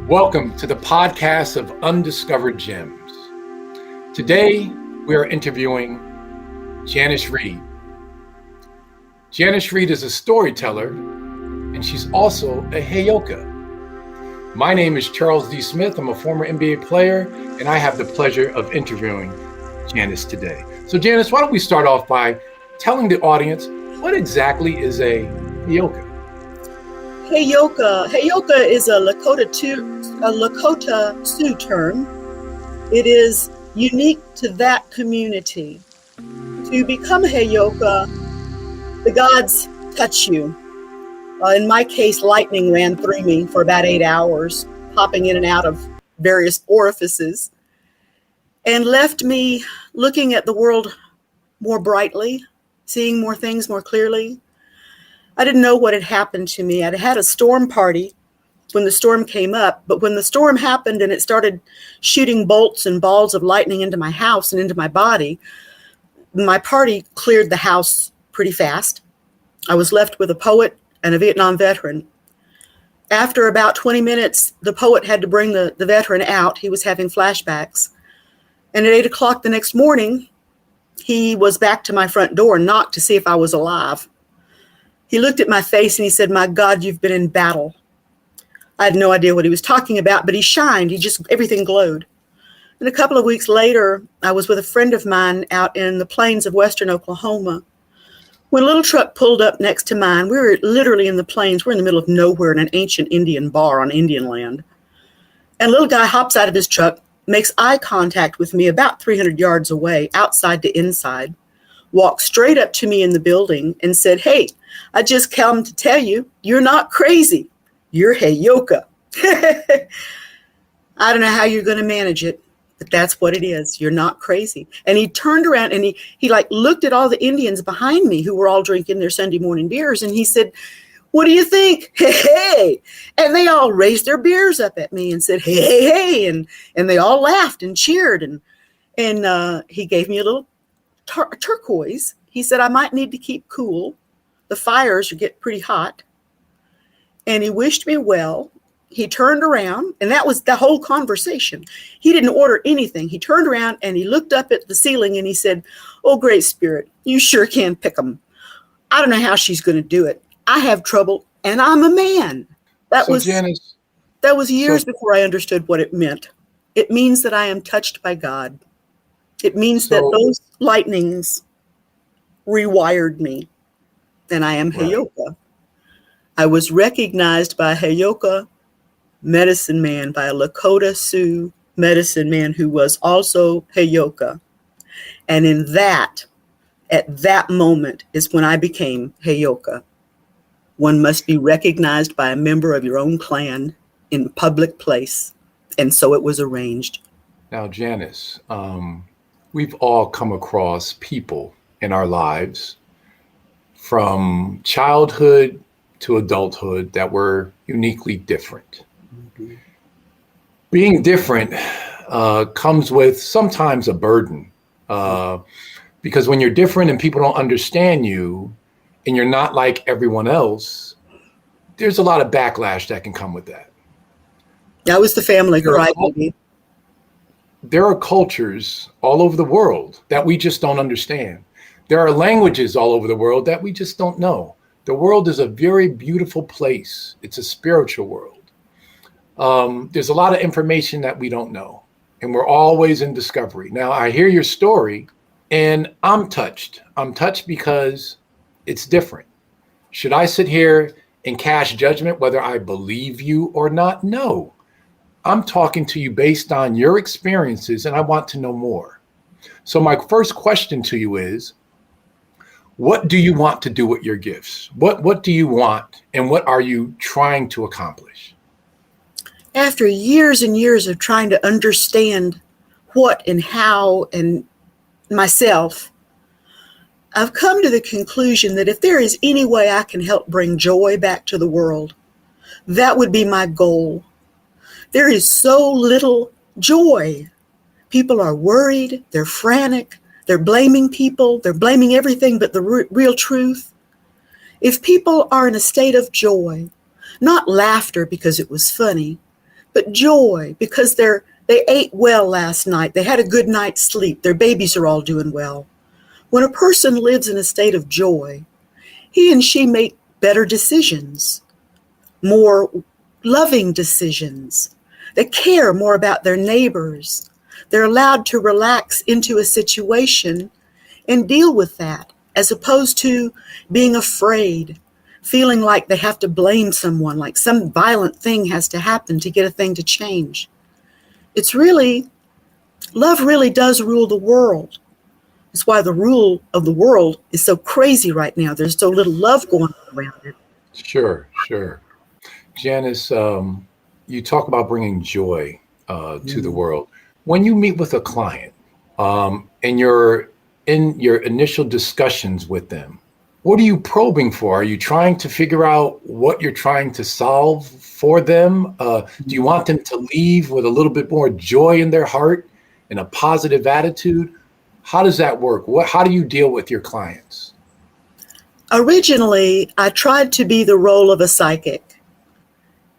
Welcome to the podcast of Undiscovered Gems. Today, we are interviewing Janis Reed. Janis Reed is a storyteller, and she's also a heyoka. My name is Charles D. Smith. I'm a former NBA player, and I have the pleasure of interviewing Janis today. So Janis, why don't we start off by telling the audience what exactly is a heyoka? Heyoka is a Lakota Sioux term. It is unique to that community. To become a heyoka, the gods touch you. In my case, lightning ran through me for about 8 hours, popping in and out of various orifices, and left me looking at the world more brightly, seeing more things more clearly. I didn't know what had happened to me. I'd had a storm party when the storm came up, but when the storm happened and it started shooting bolts and balls of lightning into my house and into my body, my party cleared the house pretty fast. I was left with a poet and a Vietnam veteran. After about 20 minutes, the poet had to bring the veteran out. He was having flashbacks. And at 8 o'clock the next morning, he was back to my front door and knocked to see if I was alive. He looked at my face and he said, "My God, you've been in battle." I had no idea what he was talking about, but he shined. Everything glowed. And a couple of weeks later, I was with a friend of mine out in the plains of western Oklahoma. When a little truck pulled up next to mine, we were literally in the plains. We're in the middle of nowhere in an ancient Indian bar on Indian land. And a little guy hops out of his truck, makes eye contact with me about 300 yards away, outside to inside, walked straight up to me in the building and said, "Hey, I just come to tell you, you're not crazy. You're heyoka." I don't know how you're going to manage it, but that's what it is. You're not crazy. And he turned around and he looked at all the Indians behind me who were all drinking their Sunday morning beers. And he said, "What do you think? Hey, hey." And they all raised their beers up at me and said, "Hey, hey, hey." And they all laughed and cheered. And he gave me a little turquoise. He said, "I might need to keep cool. The fires get pretty hot." And he wished me well. He turned around, and that was the whole conversation. He didn't order anything. He turned around and he looked up at the ceiling and he said, "Oh, Great Spirit, you sure can pick 'em. I don't know how she's going to do it. I have trouble, and I'm a man." Janis, that was years before I understood what it meant. It means that I am touched by God. It means that those lightnings rewired me, and I am heyoka. I was recognized by a heyoka medicine man, by a Lakota Sioux medicine man who was also heyoka. And at that moment is when I became heyoka. One must be recognized by a member of your own clan in a public place. And so it was arranged. Now, Janis, we've all come across people in our lives from childhood to adulthood that were uniquely different. Mm-hmm. Being different comes with sometimes a burden because when you're different and people don't understand you and you're not like everyone else, there's a lot of backlash that can come with that. That was the family crybaby. There are cultures all over the world that we just don't understand. There are languages all over the world that we just don't know. The world is a very beautiful place. It's a spiritual world. There's a lot of information that we don't know, and we're always in discovery. Now, I hear your story, and I'm touched. I'm touched because it's different. Should I sit here and cast judgment whether I believe you or not? No. I'm talking to you based on your experiences, and I want to know more. So my first question to you is, what do you want to do with your gifts? What do you want, and what are you trying to accomplish? After years and years of trying to understand what and how and myself, I've come to the conclusion that if there is any way I can help bring joy back to the world, that would be my goal. There is so little joy. People are worried, they're frantic, they're blaming people, they're blaming everything but the real truth. If people are in a state of joy, not laughter because it was funny, but joy because they ate well last night. They had a good night's sleep. Their babies are all doing well. When a person lives in a state of joy, he and she make better decisions, more loving decisions. They care more about their neighbors. They're allowed to relax into a situation and deal with that, as opposed to being afraid, feeling like they have to blame someone, like some violent thing has to happen to get a thing to change. It's really, love really does rule the world. That's why the rule of the world is so crazy right now. There's so little love going on around it. Sure. Janis, you talk about bringing joy to the world. When you meet with a client and you're in your initial discussions with them, what are you probing for? Are you trying to figure out what you're trying to solve for them? Do you want them to leave with a little bit more joy in their heart and a positive attitude? How does that work? How do you deal with your clients? Originally, I tried to be the role of a psychic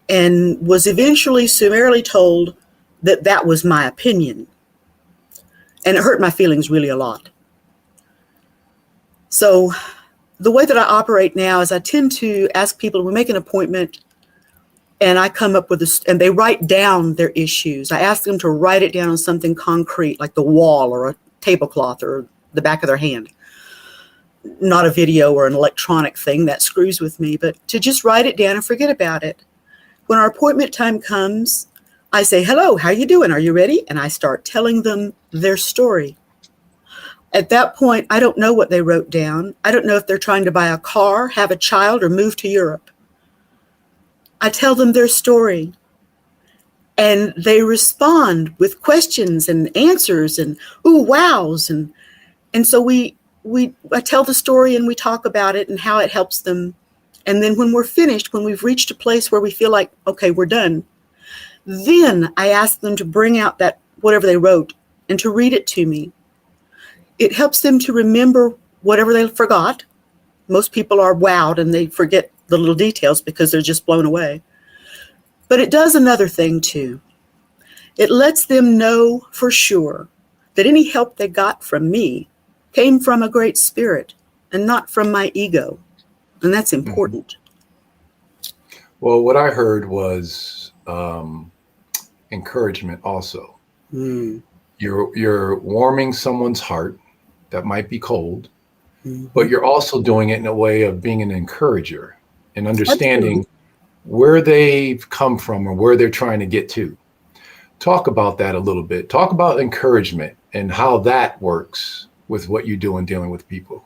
and was eventually summarily told that that was my opinion. And it hurt my feelings really a lot. So the way that I operate now is I tend to ask people, we make an appointment and I come up with and they write down their issues. I ask them to write it down on something concrete, like the wall or a tablecloth or the back of their hand. Not a video or an electronic thing that screws with me, but to just write it down and forget about it. When our appointment time comes, I say, hello, how you doing? Are you ready? And I start telling them their story. At that point, I don't know what they wrote down. I don't know if they're trying to buy a car, have a child, or move to Europe. I tell them their story. And they respond with questions and answers and ooh, wows. And so I tell the story and we talk about it and how it helps them. And then when we're finished, when we've reached a place where we feel like, okay, we're done, then I ask them to bring out that whatever they wrote and to read it to me. It helps them to remember whatever they forgot. Most people are wowed and they forget the little details because they're just blown away. But it does another thing too. It lets them know for sure that any help they got from me came from a great spirit and not from my ego. And that's important. Well, what I heard was encouragement also. You're warming someone's heart that might be cold, but you're also doing it in a way of being an encourager and understanding where they've come from or where they're trying to get to. Talk about that a little bit. Talk about encouragement and how that works with what you do in dealing with people.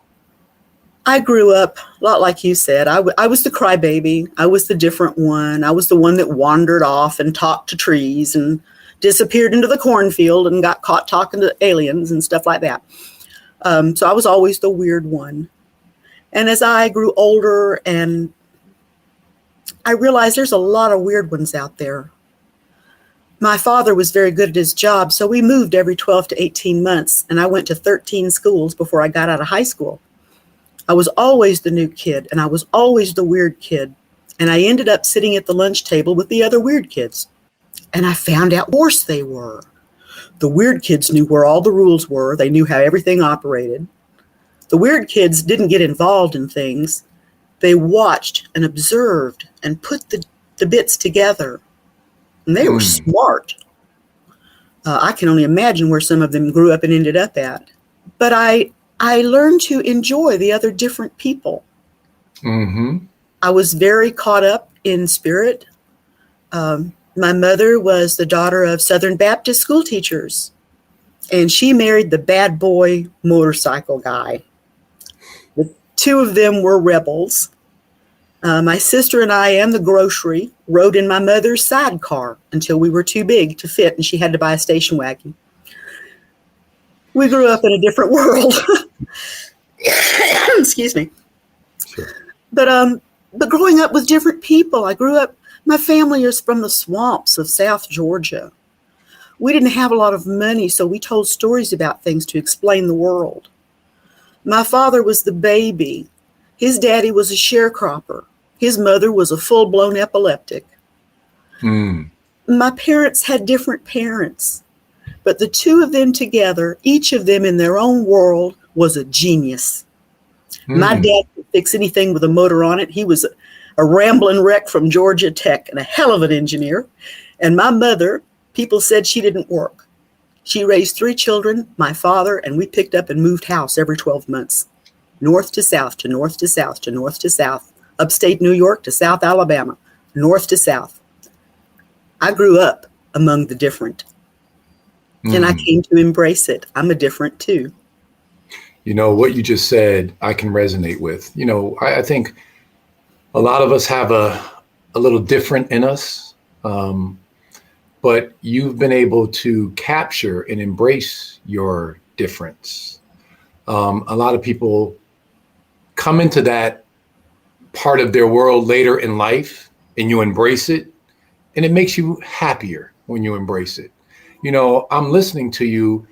I grew up a lot like you said. I was the crybaby. I was the different one. I was the one that wandered off and talked to trees and disappeared into the cornfield and got caught talking to aliens and stuff like that. So I was always the weird one. And as I grew older and I realized there's a lot of weird ones out there. My father was very good at his job, so we moved every 12 to 18 months, and I went to 13 schools before I got out of high school. I was always the new kid, and I was always the weird kid, and I ended up sitting at the lunch table with the other weird kids, and I found out how worse they were. The weird kids knew where all the rules were. They knew how everything operated. The weird kids didn't get involved in things. They watched and observed and put the bits together. And they were smart. I can only imagine where some of them grew up and ended up at. But I learned to enjoy the other different people. I was very caught up in spirit. My mother was the daughter of Southern Baptist school teachers. And she married the bad boy motorcycle guy. The two of them were rebels. My sister and I and the grocery rode in my mother's sidecar until we were too big to fit and she had to buy a station wagon. We grew up in a different world. Excuse me. Sure. But growing up with different people, my family is from the swamps of South Georgia. We didn't have a lot of money, so we told stories about things to explain the world. My father was the baby. His daddy was a sharecropper. His mother was a full-blown epileptic. My parents had different parents, but the two of them together, each of them in their own world, was a genius. My dad could fix anything with a motor on it. He was a rambling wreck from Georgia Tech and a hell of an engineer. And my mother, people said she didn't work. She raised 3 children, my father, and we picked up and moved house every 12 months. North to south, to north to south, to north to south. Upstate New York to South Alabama, north to south. I grew up among the different. And I came to embrace it. I'm a different too. You know, what you just said, I can resonate with. You know, I think a lot of us have a little different in us, but you've been able to capture and embrace your difference. A lot of people come into that part of their world later in life and you embrace it, and it makes you happier when you embrace it. You know, I'm listening to you,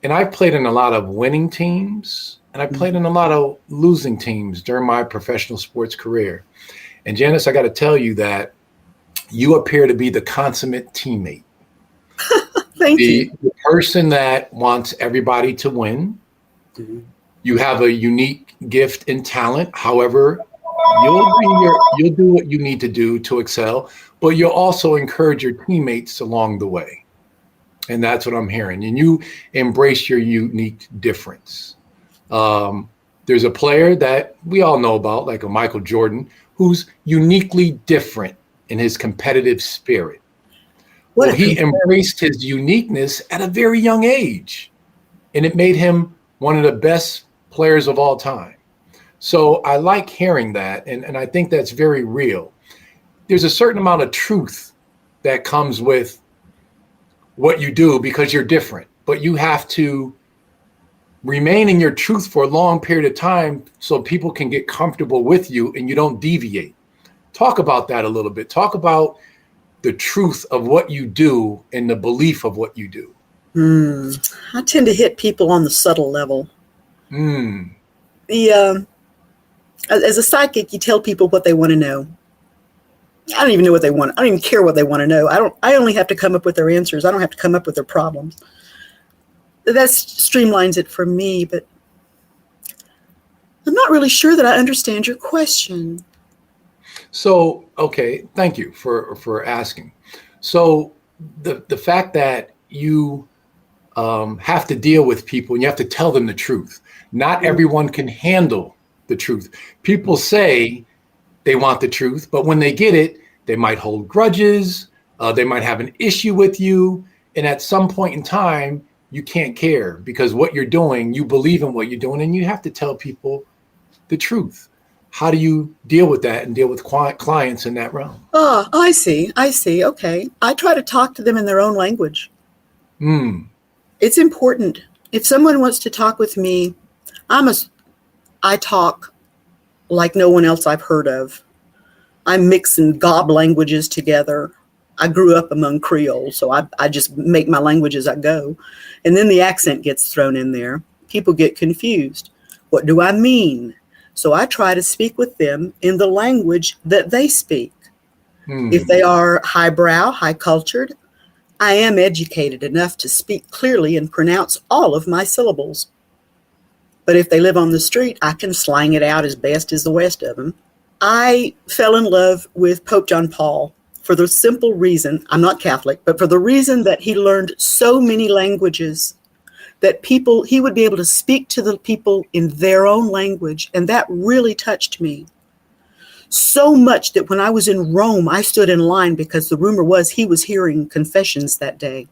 and I've played in a lot of winning teams, and I played in a lot of losing teams during my professional sports career. And Janis, I got to tell you that you appear to be the consummate teammate. Thank you. The person that wants everybody to win. You have a unique gift and talent. However, you'll do what you need to do to excel, but you'll also encourage your teammates along the way. And that's what I'm hearing. And you embrace your unique difference. There's a player that we all know about, like a Michael Jordan, who's uniquely different in his competitive spirit. Well, he embraced his uniqueness at a very young age, and it made him one of the best players of all time. So I like hearing that, and I think that's very real. There's a certain amount of truth that comes with what you do because you're different, but you have to remain in your truth for a long period of time so people can get comfortable with you and you don't deviate. Talk about that a little bit. Talk about the truth of what you do and the belief of what you do. I tend to hit people on the subtle level. As a psychic, you tell people what they want to know. I don't even know what they want. I don't even care what they want to know. I only have to come up with their answers. I don't have to come up with their problems. That streamlines it for me, but I'm not really sure that I understand your question. So, okay, thank you for asking. So the fact that you have to deal with people and you have to tell them the truth. Not everyone can handle the truth. People say they want the truth, but when they get it, they might hold grudges. They might have an issue with you. And at some point in time, you can't care because what you're doing, you believe in what you're doing, and you have to tell people the truth. How do you deal with that and deal with clients in that realm? Oh, I see. Okay. I try to talk to them in their own language. It's important. If someone wants to talk with me, I talk like no one else I've heard of. I mix and gob languages together. I grew up among Creole, so I just make my language as I go. And then the accent gets thrown in there. People get confused. What do I mean? So I try to speak with them in the language that they speak. If they are highbrow, high cultured, I am educated enough to speak clearly and pronounce all of my syllables. But if they live on the street, I can slang it out as best as the rest of them. I fell in love with Pope John Paul for the simple reason, I'm not Catholic, but for the reason that he learned so many languages that he would be able to speak to the people in their own language. And that really touched me so much that when I was in Rome, I stood in line because the rumor was he was hearing confessions that day.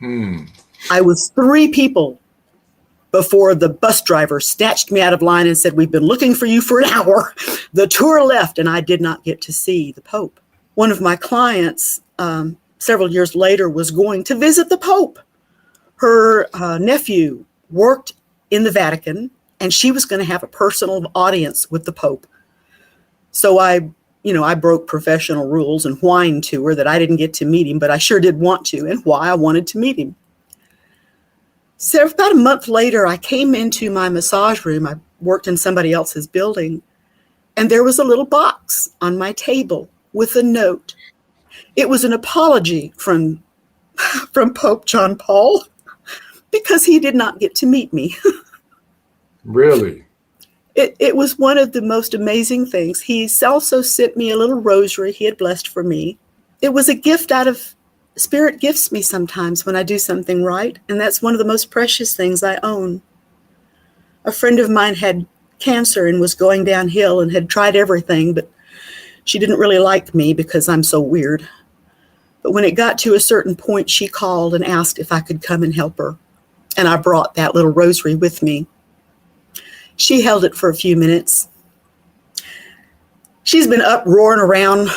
I was 3 people before the bus driver snatched me out of line and said, "We've been looking for you for an hour." The tour left and I did not get to see the Pope. One of my clients several years later was going to visit the Pope. Her nephew worked in the Vatican and she was going to have a personal audience with the Pope. So I broke professional rules and whined to her that I didn't get to meet him, but I sure did want to, and why I wanted to meet him. So about a month later, I came into my massage room. I worked in somebody else's building, and there was a little box on my table with a note. It was an apology from Pope John Paul because he did not get to meet me. Really? It was one of the most amazing things. He also sent me a little rosary he had blessed for me. It was a gift out of Spirit gifts me sometimes when I do something right, and that's one of the most precious things I own. A friend of mine had cancer and was going downhill and had tried everything, but she didn't really like me because I'm so weird. But when it got to a certain point, she called and asked if I could come and help her, and I brought that little rosary with me. She held it for a few minutes. She's been up roaring around,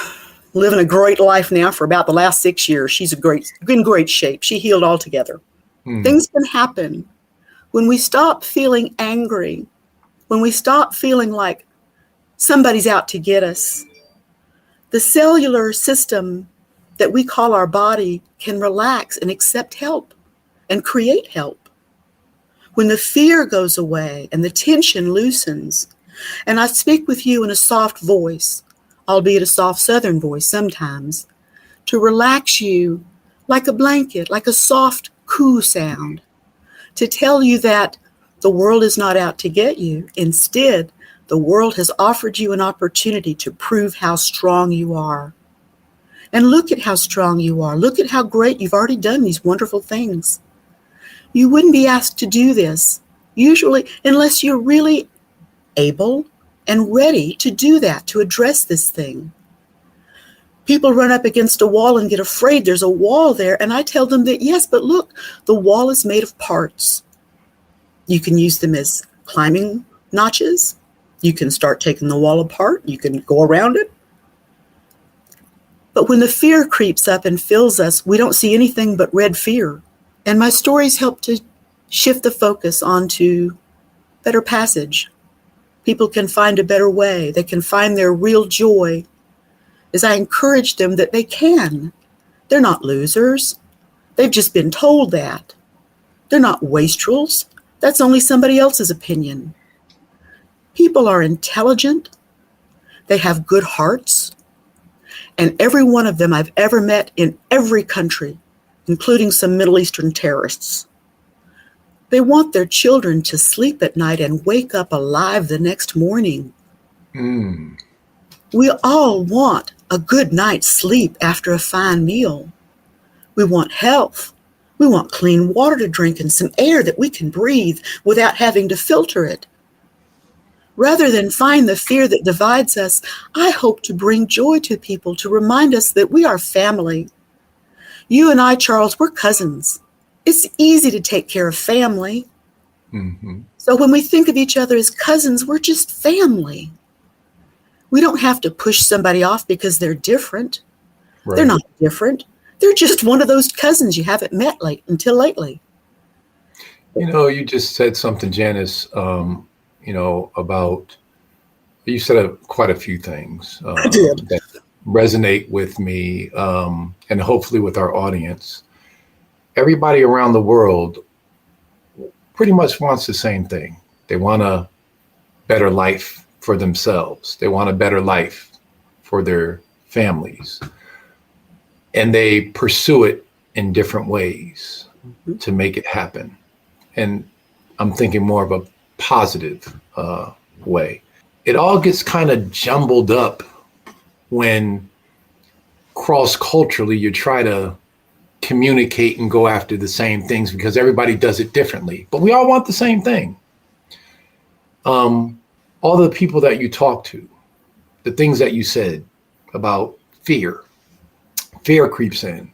living a great life now for about the last 6 years. She's in great shape. She healed altogether. Things can happen when we stop feeling angry, when we stop feeling like somebody's out to get us. The cellular system that we call our body can relax and accept help and create help. When the fear goes away and the tension loosens, and I speak with you in a soft voice, albeit a soft Southern voice sometimes, to relax you like a blanket, like a soft coo sound, to tell you that the world is not out to get you. Instead, the world has offered you an opportunity to prove how strong you are. And look at how strong you are. Look at how great you've already done these wonderful things. You wouldn't be asked to do this, usually, unless you're really able and ready to do that, to address this thing. People run up against a wall and get afraid there's a wall there, and I tell them that, yes, but look, the wall is made of parts. You can use them as climbing notches. You can start taking the wall apart. You can go around it. But when the fear creeps up and fills us, we don't see anything but red fear. And my stories help to shift the focus onto better passage. People can find a better way. They can find their real joy as I encourage them that they can. They're not losers. They've just been told that. They're not wastrels. That's only somebody else's opinion. People are intelligent. They have good hearts. And every one of them I've ever met in every country, including some Middle Eastern terrorists, they want their children to sleep at night and wake up alive the next morning. We all want a good night's sleep after a fine meal. We want health. We want clean water to drink and some air that we can breathe without having to filter it. Rather than find the fear that divides us, I hope to bring joy to people, to remind us that we are family. You and I, Charles, we're cousins. It's easy to take care of family. So when we think of each other as cousins, we're just family. We don't have to push somebody off because they're different. Right. They're not different. They're just one of those cousins you haven't met until lately. You know, you just said something, Janis, about, you said quite a few things I did. that resonate with me and hopefully with our audience. Everybody around the world pretty much wants the same thing. They want a better life for themselves. They want a better life for their families. And they pursue it in different ways to make it happen. And I'm thinking more of a positive way. It all gets kind of jumbled up when cross-culturally you try to communicate and go after the same things because everybody does it differently. But we all want the same thing. All the people that you talk to, the things that you said about fear creeps in.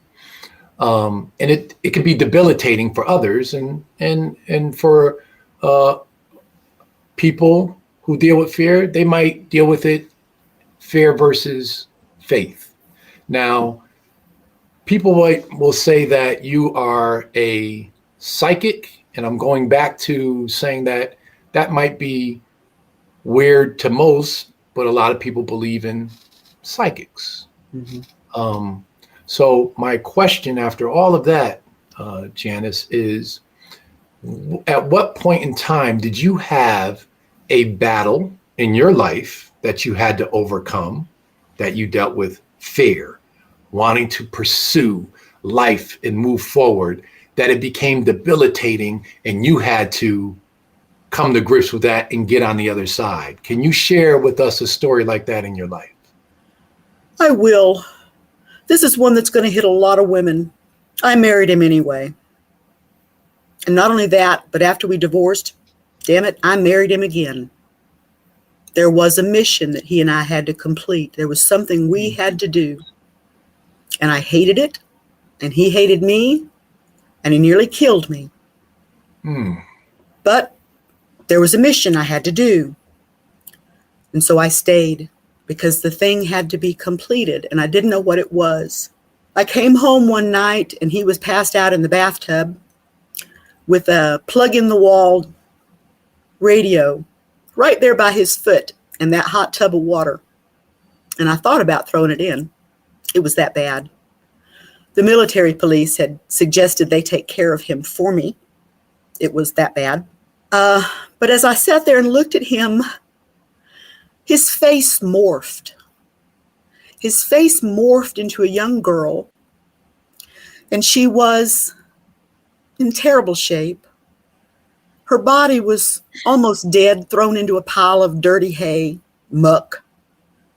And it can be debilitating for others and for people who deal with fear, they might deal with it fear versus faith. Now, people will say that you are a psychic, and I'm going back to saying that might be weird to most, but a lot of people believe in psychics. So my question after all of that, Janis, is at what point in time did you have a battle in your life that you had to overcome, that you dealt with fear? wanting to pursue life and move forward, that it became debilitating and you had to come to grips with that and get on the other side. Can you share with us a story like that in your life? I will. This is one that's going to hit a lot of women. I married him anyway. And not only that, but after we divorced, damn it, I married him again. There was a mission that he and I had to complete. There was something we had to do. And I hated it, and he hated me, and he nearly killed me. But there was a mission I had to do. And so I stayed because the thing had to be completed, and I didn't know what it was. I came home one night, and he was passed out in the bathtub with a plug-in-the-wall radio right there by his foot and that hot tub of water. And I thought about throwing it in. It was that bad. The military police had suggested they take care of him for me. It was that bad. But as I sat there and looked at him, his face morphed. His face morphed into a young girl, and she was in terrible shape. Her body was almost dead, thrown into a pile of dirty hay, muck.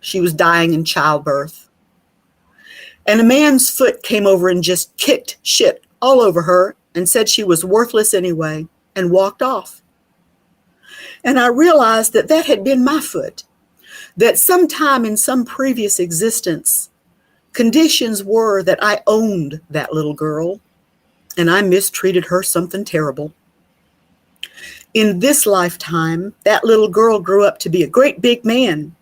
She was dying in childbirth. And a man's foot came over and just kicked shit all over her and said she was worthless anyway and walked off. And I realized that that had been my foot, that sometime in some previous existence, conditions were that I owned that little girl and I mistreated her something terrible. In this lifetime, that little girl grew up to be a great big man,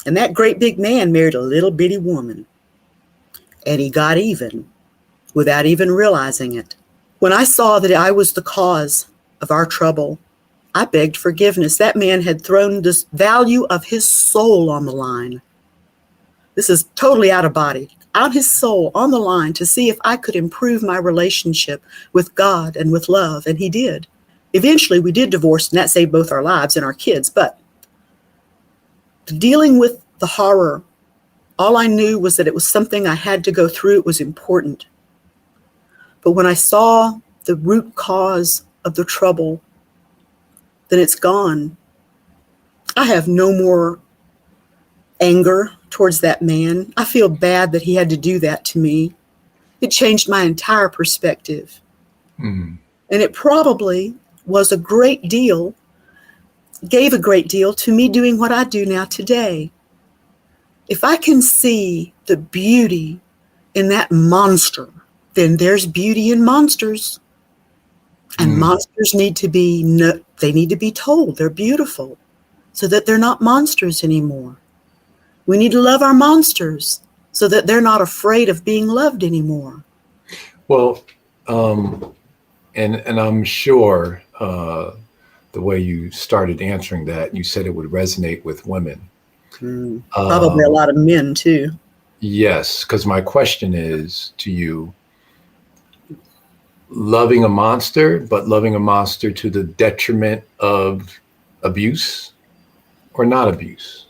and that great big man married a little bitty woman. And he got even without even realizing it. When I saw that I was the cause of our trouble, I begged forgiveness. That man had thrown the value of his soul on the line. This is totally out of body, out his soul on the line to see if I could improve my relationship with God and with love, and he did. Eventually, we did divorce, and that saved both our lives and our kids. But dealing with the horror, all I knew was that it was something I had to go through. It was important. But when I saw the root cause of the trouble, then it's gone. I have no more anger towards that man. I feel bad that he had to do that to me. It changed my entire perspective. And it probably was a great deal, gave a great deal to me doing what I do now today. If I can see the beauty in that monster, then there's beauty in monsters. And monsters need to be, they need to be told they're beautiful so that they're not monsters anymore. We need to love our monsters so that they're not afraid of being loved anymore. Well, and I'm sure the way you started answering that, you said it would resonate with women. Probably a lot of men too. Yes, because my question is to you, loving a monster, but loving a monster to the detriment of abuse or not abuse?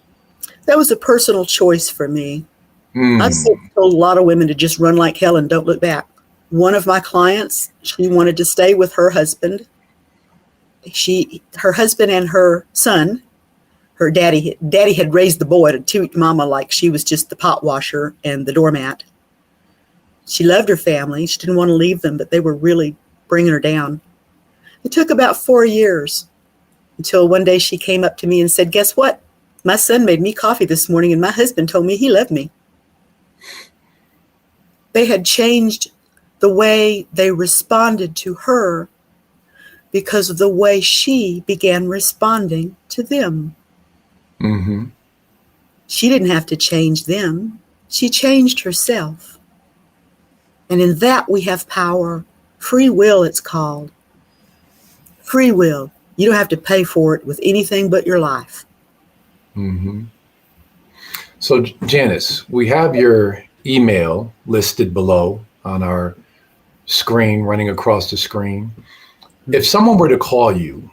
That was a personal choice for me. I've told a lot of women to just run like hell and don't look back. One of my clients, she wanted to stay with her husband. Her husband and her son, her daddy had raised the boy to treat mama like she was just the pot washer and the doormat. She loved her family. She didn't want to leave them, but they were really bringing her down. It took about 4 years until one day she came up to me and said, "Guess what? My son made me coffee this morning and my husband told me he loved me." They had changed the way they responded to her because of the way she began responding to them. She didn't have to change them. She changed herself. And in that we have power. Free will, it's called. Free will. You don't have to pay for it with anything but your life. So, Janis, we have your email listed below on our screen, running across the screen. If someone were to call you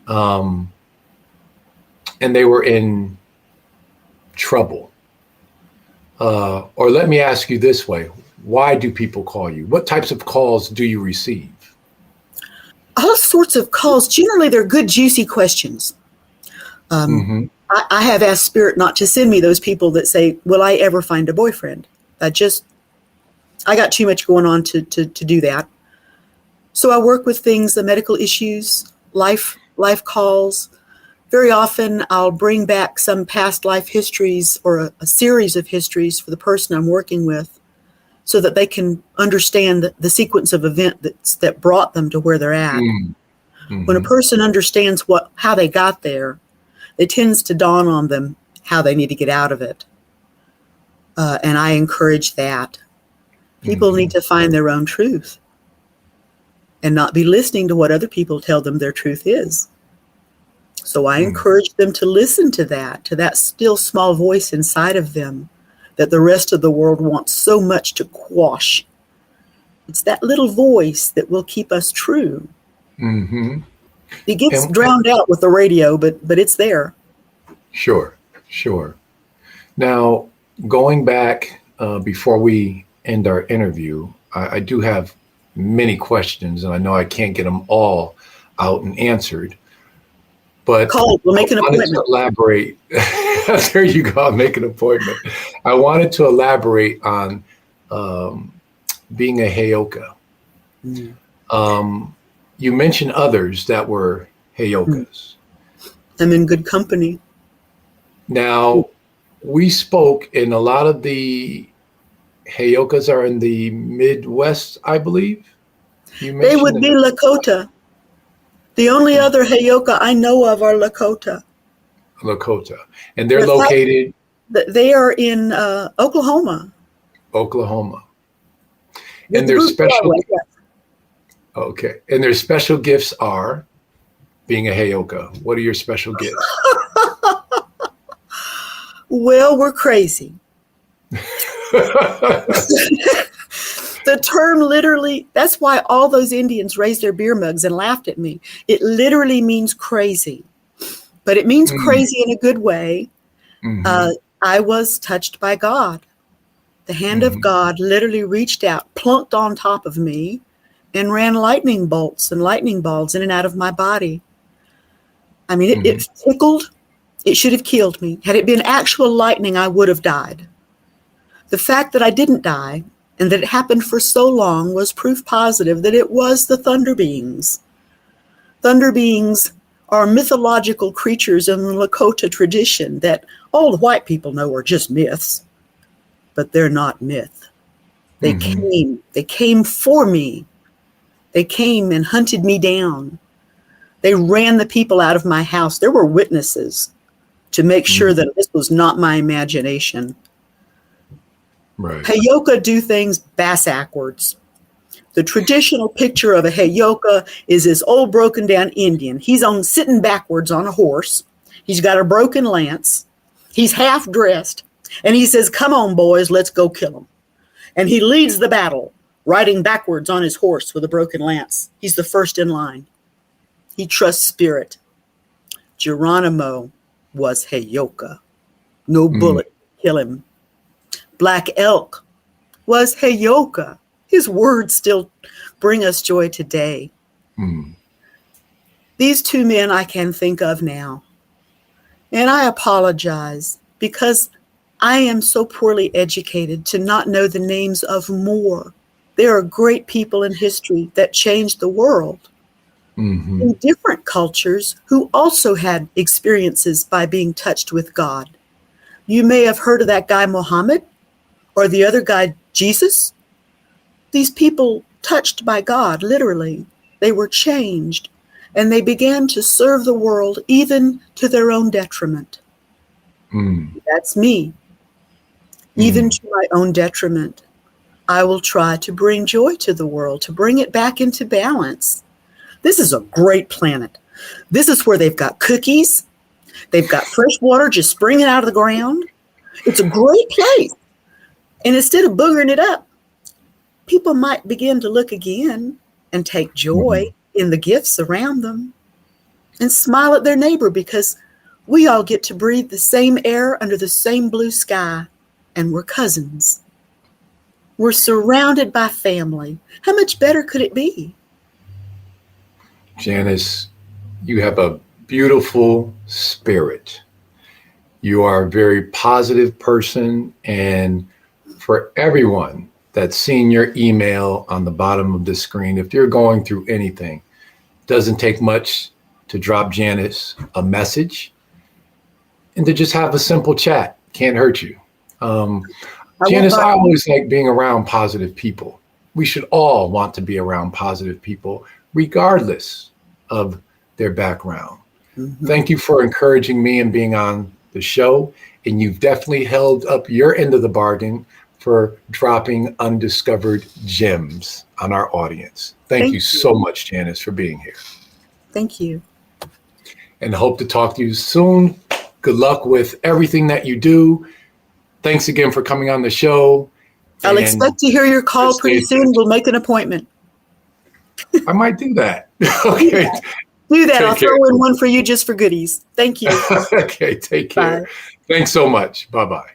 and they were in trouble, Or let me ask you this way. Why do people call you? What types of calls do you receive? All sorts of calls. Generally, they're good, juicy questions. Mm-hmm. I have asked Spirit not to send me those people that say, will I ever find a boyfriend? I got too much going on to do that. So I work with things, the medical issues, life calls. Very often I'll bring back some past life histories or a series of histories for the person I'm working with so that they can understand the sequence of events that brought them to where they're at. Mm-hmm. When a person understands how they got there, it tends to dawn on them how they need to get out of it. And I encourage that. People Mm-hmm. need to find their own truth and not be listening to what other people tell them their truth is. So I encourage them to listen to that still small voice inside of them that the rest of the world wants so much to quash. It's that little voice that will keep us true. Mm-hmm. It gets drowned out with the radio, but it's there. Sure. Now, going back before we end our interview, I do have many questions, and I know I can't get them all out and answered. But we'll make an appointment. To elaborate. There you go. I'll make an appointment. I wanted to elaborate on being a Heyoka. You mentioned others that were Heyokas. I'm in good company. Now, we spoke, and a lot of the Heyokas are in the Midwest, I believe. They would be Lakota. The only other Heyoka I know of are Lakota. And they're located? They are in Oklahoma. And their special Okay. And their special gifts are being a Heyoka. What are your special gifts? Well, we're crazy. The term literally, that's why all those Indians raised their beer mugs and laughed at me. It literally means crazy, but it means crazy in a good way. Mm-hmm. I was touched by God. The hand of God literally reached out, plunked on top of me, and ran lightning bolts and lightning balls in and out of my body. I mean, it tickled. It should have killed me. Had it been actual lightning, I would have died. The fact that I didn't die and that it happened for so long was proof positive that it was the thunder beings. Thunder beings are mythological creatures in the Lakota tradition that all the white people know are just myths, but they're not myth. They came for me. They came and hunted me down. They ran the people out of my house. There were witnesses to make sure that this was not my imagination. Right. Heyoka do things bass-ackwards. The traditional picture of a Heyoka is this old broken down Indian. He's sitting backwards on a horse. He's got a broken lance. He's half dressed. And he says, come on, boys, let's go kill him. And he leads the battle, riding backwards on his horse with a broken lance. He's the first in line. He trusts spirit. Geronimo was Heyoka. No bullet kill him. Black Elk was Heyoka. His words still bring us joy today. These two men I can think of now. And I apologize because I am so poorly educated to not know the names of more. There are great people in history that changed the world in different cultures who also had experiences by being touched with God. You may have heard of that guy Muhammad or the other guy Jesus. These people touched by God, literally. They were changed and they began to serve the world even to their own detriment. That's me. Even to my own detriment. I will try to bring joy to the world, to bring it back into balance. This is a great planet. This is where they've got cookies. They've got fresh water just springing out of the ground. It's a great place. And instead of boogering it up, people might begin to look again and take joy in the gifts around them and smile at their neighbor because we all get to breathe the same air under the same blue sky. and we're cousins. We're surrounded by family. How much better could it be? Janis, you have a beautiful spirit. You are a very positive person, and for everyone that's seen your email on the bottom of the screen, if you're going through anything, it doesn't take much to drop Janis a message and to just have a simple chat. Can't hurt you. Janis, I always like being around positive people. We should all want to be around positive people, regardless of their background. Mm-hmm. Thank you for encouraging me and being on the show. And you've definitely held up your end of the bargain for dropping undiscovered gems on our audience. Thank you so much, Janis, for being here. Thank you. And hope to talk to you soon. Good luck with everything that you do. Thanks again for coming on the show. I'll expect to hear your call pretty soon. We'll make an appointment. I might do that. Okay. Do that. I'll throw in one for you just for goodies. Thank you. Okay. Take care. Bye. Thanks so much. Bye-bye.